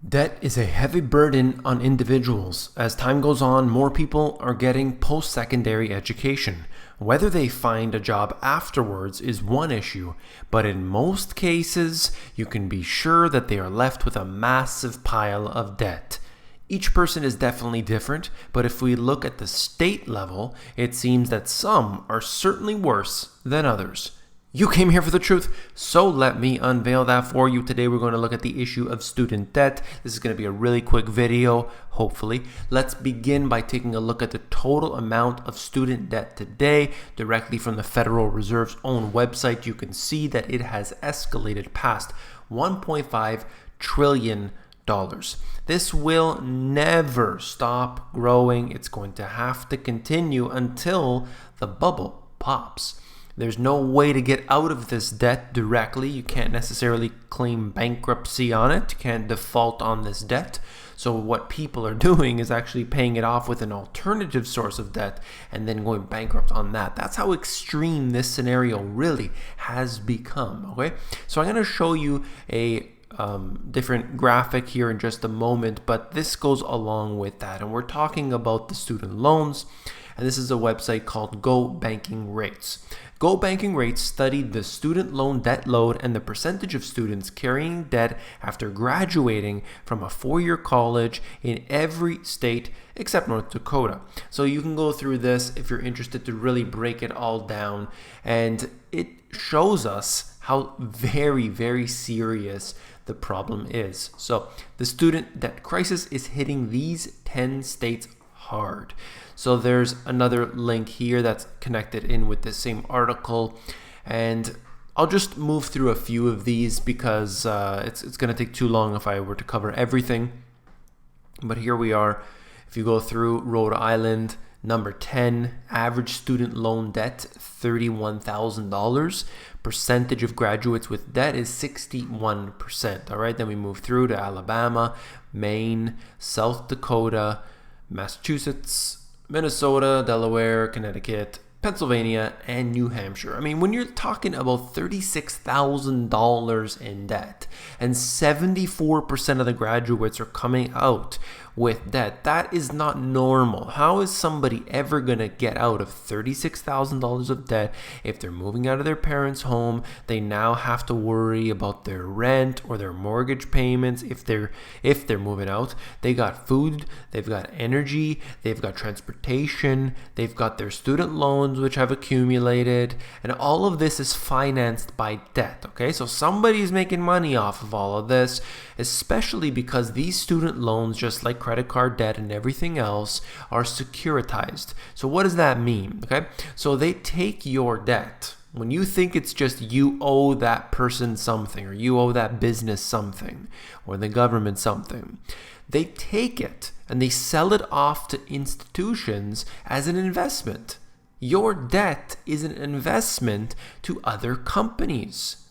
Debt is a heavy burden on individuals. As time goes on, more people are getting post-secondary education. Whether they find a job afterwards is one issue, but in most cases, you can be sure that they are left with a massive pile of debt. Each person is definitely different, but if we look at the state level, it seems that some are certainly worse than others. You came here for the truth, so let me unveil that for you. Today we're going to look at the issue of student debt. This is going to be a really quick video, hopefully. Let's begin by taking a look at the total amount of student debt today. Directly from the Federal Reserve's own website, you can see that it has escalated past $1.5 trillion. This will never stop growing. It's going to have to continue until the bubble pops. There's no way to get out of this debt directly. You can't necessarily claim bankruptcy on it. You can't default on this debt. So what people are doing is actually paying it off with an alternative source of debt and then going bankrupt on that. That's how extreme this scenario really has become. Okay, so I'm going to show you a different graphic here in just a moment, but this goes along with that, and we're talking about the student loans. And this is a website called Go Banking Rates. Go Banking Rates studied the student loan debt load and the percentage of students carrying debt after graduating from a four-year college in every state except North Dakota. So you can go through this if you're interested to really break it all down. And it shows us how very, very serious the problem is. So the student debt crisis is hitting these 10 states hard. So there's another link here that's connected in with the same article, and I'll just move through a few of these because it's going to take too long if I were to cover everything. But here we are. If you go through Rhode Island, number 10, average student loan debt, $31,000. Percentage of graduates with debt is 61%. All right, then we move through to Alabama, Maine, South Dakota, Massachusetts, Minnesota, Delaware, Connecticut, Pennsylvania, and New Hampshire. I mean, when you're talking about $36,000 in debt and 74% of the graduates are coming out with debt, that is not normal. How is somebody ever going to get out of $36,000 of debt if they're moving out of their parents' home? They now have to worry about their rent or their mortgage payments if they're moving out. They got food, they've got energy, they've got transportation, they've got their student loans which have accumulated, and all of this is financed by debt. Okay, so somebody's making money off of all of this, especially because these student loans, just like credit card debt and everything else, are securitized. So what does that mean? Okay, so they take your debt. When you think it's just you owe that person something, or you owe that business something, or the government something, they take it and they sell it off to institutions as an investment. Your debt is an investment to other companies.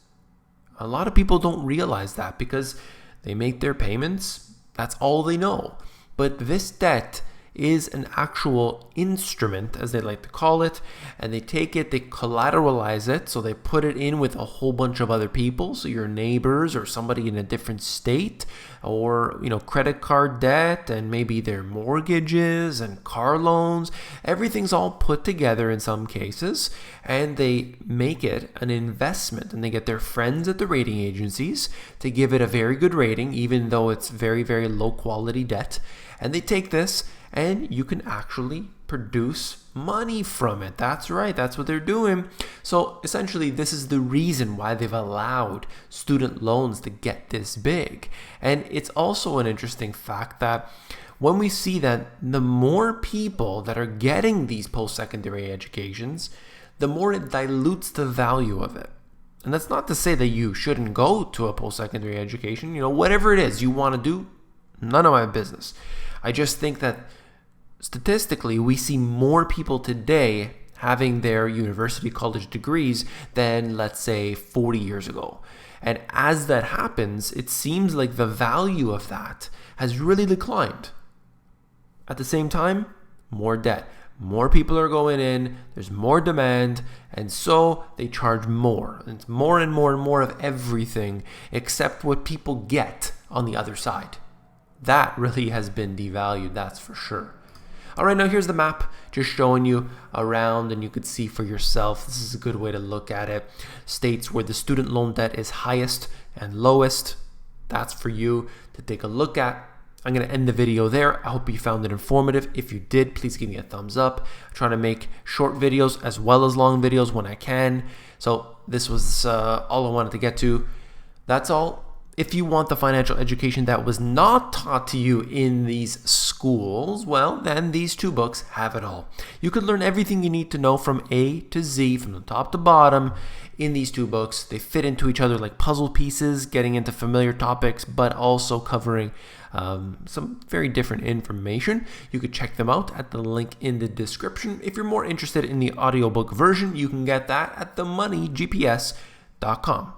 A lot of people don't realize that because they make their payments. That's all they know. But this debt is an actual instrument, as they like to call it, and they take it, they collateralize it, so they put it in with a whole bunch of other people, so your neighbors or somebody in a different state, or credit card debt, and maybe their mortgages and car loans. Everything's all put together in some cases, and they make it an investment, and they get their friends at the rating agencies to give it a very good rating, even though it's very, very low quality debt. And they take this, and you can actually produce money from it. That's right, that's what they're doing. So essentially, this is the reason why they've allowed student loans to get this big. And it's also an interesting fact that when we see that the more people that are getting these post-secondary educations, the more it dilutes the value of it. And that's not to say that you shouldn't go to a post-secondary education. Whatever it is you want to do, none of my business. I just think that statistically, we see more people today having their university college degrees than, let's say, 40 years ago. And as that happens, it seems like the value of that has really declined. At the same time, more debt. More people are going in, there's more demand, and so they charge more. And it's more and more and more of everything except what people get on the other side. that really has been devalued, that's for sure. All right, now here's the map, just showing you around, and you could see for yourself. This is a good way to look at it. States where the student loan debt is highest and lowest. That's for you to take a look at. I'm going to end the video there. I hope you found it informative. If you did, please give me a thumbs up. I'm trying to make short videos as well as long videos when I can. So this was all I wanted to get to. That's all. If you want the financial education that was not taught to you in these schools, well, then these two books have it all. You could learn everything you need to know from A to Z, from the top to bottom, in these two books. They fit into each other like puzzle pieces, getting into familiar topics, but also covering some very different information. You could check them out at the link in the description. If you're more interested in the audiobook version, you can get that at themoneygps.com.